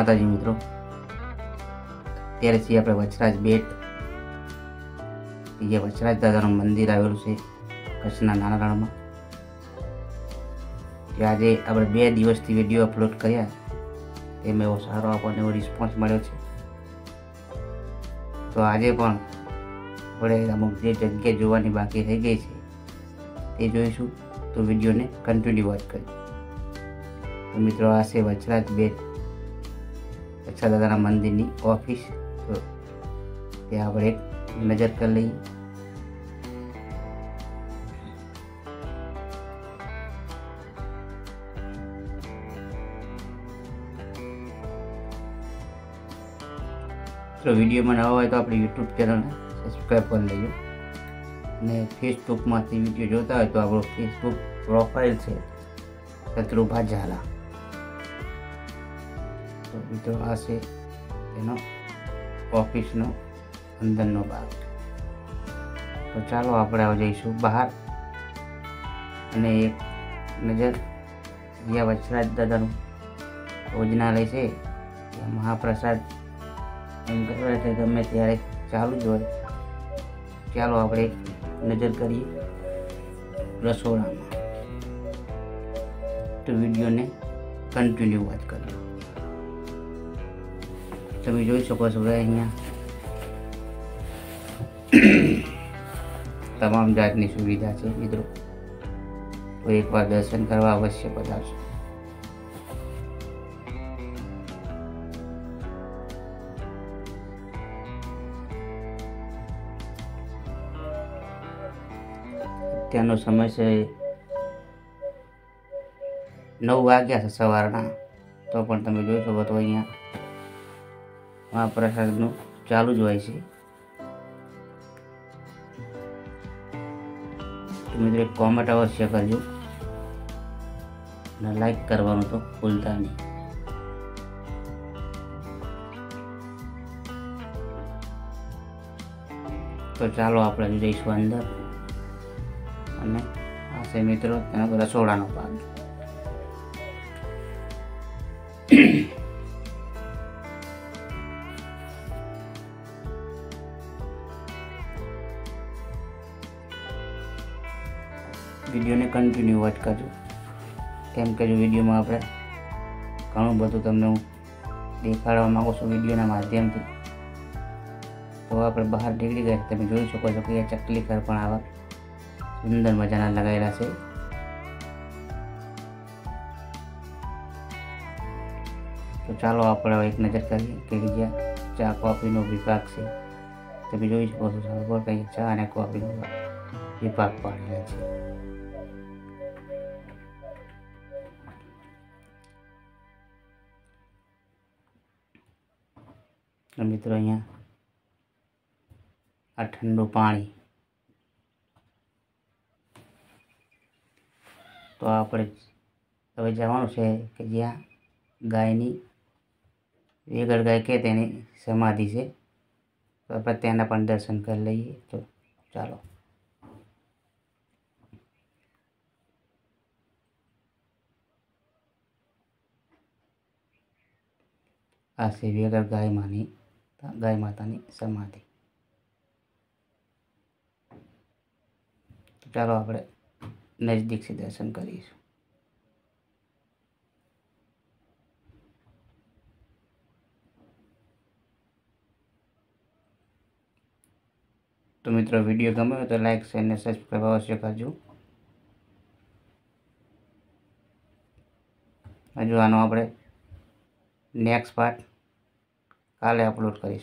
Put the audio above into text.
માતાજી મિત્રો, અત્યારે છીએ આપણે વચરાજ બેટ, જે વચરાજ દાદાનું મંદિર આવેલું છે કચ્છના નાના રણમાં. જે આજે આપણે 2 દિવસથી વિડીયો અપલોડ કર્યા, તેમાં એવો સારો આપણને એવો રિસ્પોન્સ મળ્યો છે. તો આજે પણ આપણે અમુક જે જગ્યા જોવાની બાકી રહી ગઈ છે તે જોઈશું. તો વિડીયોને કન્ટિન્યુ વોચ કરીએ. તો મિત્રો, આ છે વચરાજ બેટ, વચરાજ દાદાના મંદિરની ઓફિસ. તો ત્યાં આપણે એક નજર કરી લઈએ. તો વિડીયોમાં નવા હોય તો આપણી યુટ્યુબ ચેનલને સબસ્ક્રાઈબ કરી લેજો, અને ફેસબુકમાંથી વિડીયો જોતા હોય તો આપણો ફેસબુક પ્રોફાઇલ છે શત્રુભા ઝાલા. તો મિત્રો, આ છે તેનો ઓફિસનો અંદરનો ભાગ. તો ચાલો આપણે હવે જઈશું બહાર અને એક નજર જ્યાં વચરાજ દાદાનું ભોજનાલય છે, ત્યાં મહાપ્રસાદ એમ કહેવાય છે ગમે ત્યારે ચાલુ જ હોય. ચાલો આપણે એક નજર કરીએ રસોડામાં. તો વિડીયોને કન્ટિન્યુ વોચ કરજો. તમે જોઈ શકો છો કે અહીંયા તમામ જાતની સુવિધા છે મિત્રો. તો એકવાર દર્શન કરવા અવશ્ય પધારશો. ત્યાંનો સમય છે 9 વાગ્યા છે સવારના. તો પણ તમે જોઈ શકો તો અહીંયા મહાપ્રસાદનું ચાલુ જ હોય છે. તો મિત્રો, એક કોમેન્ટ અવશ્ય કરજો અને લાઈક કરવાનું તો ભૂલતા નહીં. તો ચાલો આપણે જઈશું અંદર, અને આ છે મિત્રો તેનો રસોડાનો ભાગ. વિડીયોને કન્ટિન્યુ વોચ કરજો, કેમ કે જો વિડીયોમાં આપણે ઘણું બધું તમને હું દેખાડવા માગું છું વિડીયોના માધ્યમથી. તો આપણે બહાર નીકળી ગયા, તમે જોઈ શકો છો કે આ ચકલી ઘર પણ આવા સુંદર મજાના લગાવેલા છે. તો ચાલો આપણે એક નજર કરીએ કે જ્યાં ચા કોફીનો વિભાગ છે. તમે જોઈ શકો છો સારું કંઈ ચા અને કોફીનો વિભાગ પાડેલા છે. મિત્રો, અહીંયા આ ઠંડુ પાણી. તો આપણે હવે જવાનું છે કે જ્યાં ગાયની વેગળ ગાય કે તેની સમાધિ છે. તો આપણે ત્યાંના પણ દર્શન કરી લઈએ. તો ચાલો. આ છે વેગળ ગાય માતાની સમાધિ. તો ચાલો આપણે નજદીકથી દર્શન કરીશું. તો મિત્રો, વિડીયો ગમે તો લાઈક, શેર અને સબસ્ક્રાઈબ અવશ્ય કરજો. હજુ આનો આપણે નેક્સ્ટ પાર્ટ કાલે અપલોડ કરીશું.